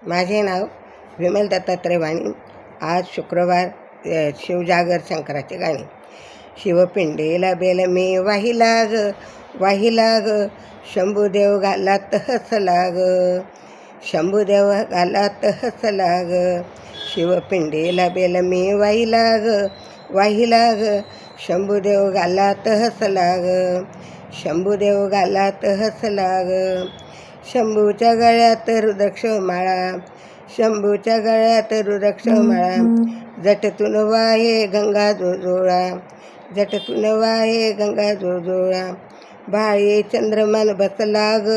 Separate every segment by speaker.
Speaker 1: माझे नाव विमल दत्तात्रय वाणी. आज शुक्रवार, शिवजागर शंकराचे गाणे. शिवपिंडीला बेल मी वाहिला ग, वाहिला ग, शंभूदेव घालात हसला ग, शंभूदेव घालात हसला ग. शिवपिंडीला बेल मी वाहिला ग, वाहिला ग, शंभूदेव घालात हसला ग, शंभूदेव घालात हसला ग. शंभूच्या गळ्यात रुद्राक्ष माळा, शंभूच्या गळ्यात रुद्राक्ष माळा, जटतून वाहे गंगा जोजोळा, जटतून वाहे गंगा जोजोळा. भाळी चंद्रमान बसला ग,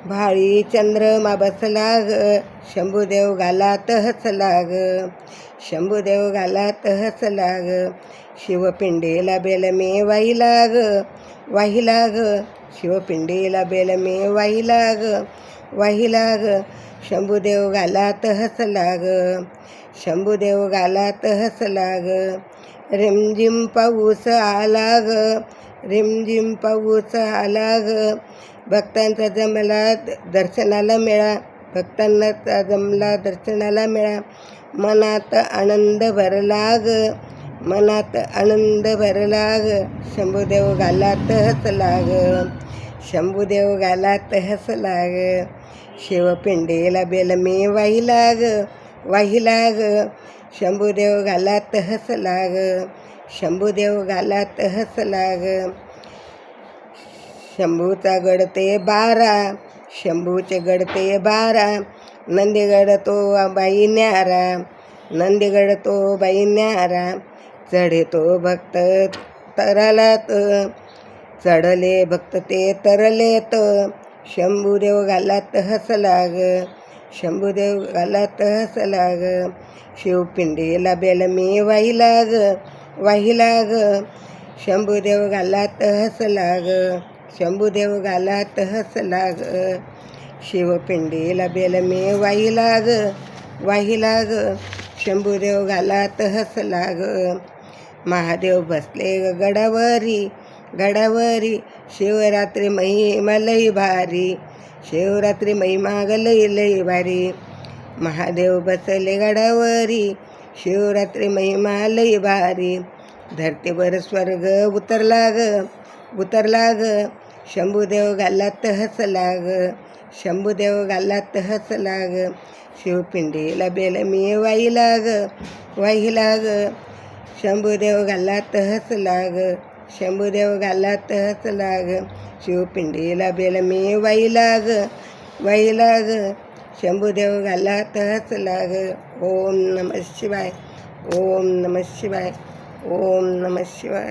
Speaker 1: भाळी चंद्रमा बसला ग, शंभूदेव घालात हसला ग, शंभूदेव घालात हसला ग. शिवपिंडीला बेल मी वाहिला ग, वाहिला ग, शिवपिंडीला बेल मी वाहिला ग, वाहिला ग, शंभूदेव घालात हसला ग, शंभूदेव घालात हसला ग. रिमझिम पाऊस आला ग, रिमझिम पाऊस आला ग, भक्तांचा जमला दर्शनाला मिळा, भक्तांना जमला दर्शनाला मिळा. मनात आनंद भरला ग, मनात आनंद भरला ग, शंभूदेव घालात हसला ग, शंभूदेव घालात हसला ग. शिवपिंडीला बेल मी वाहिला ग, वाहिला ग, शंभूदेव घालात हसला ग, शंभूदेव घालात हसला ग. शंभूचा गडते बारा, शंभूचे गडते बारा, नंदीगड तो बाई न्यारा, नंदीगड तो बाई न्यारा. चढे तो भक्त तरलात, चढले भक्त ते तरलेत, शंभूदेव घालात हसला ग, शंभूदेव घालात हसला ग. शिवपिंडीला बेल मी वाहिला ग, वाहिला ग, शंभूदेव घालात हसला ग, शंभूदेव घालात हसला ग. शिवपिंडीला बेल मी वाहिला ग, वाहिला ग, शंभूदेव घालात हसला ग. महादेव बसले ग गडावरी, गडावरी, शिवरात्री महिमा लई भारी, शिवरात्री महिमा ग लई लई भारी. महादेव बसले गडावरी, शिवरात्री महिमा लई भारी. धरतीवर स्वर्ग उतरला ग, उतरला ग, शंभूदेव घालात हसला ग, शंभूदेव घालात हसला ग. शिवपिंडीला बेल मी वाहिला ग, वाहिला ग, शंभूदेव घालात हसला ग, शंभूदेव घालात हसला ग. शिवपिंडीला बेल मी वाहिला ग, वाहिला ग, शंभूदेव घालात हसला ग. ओम नमः शिवाय, ओम नमः शिवाय, ओम नमः शिवाय.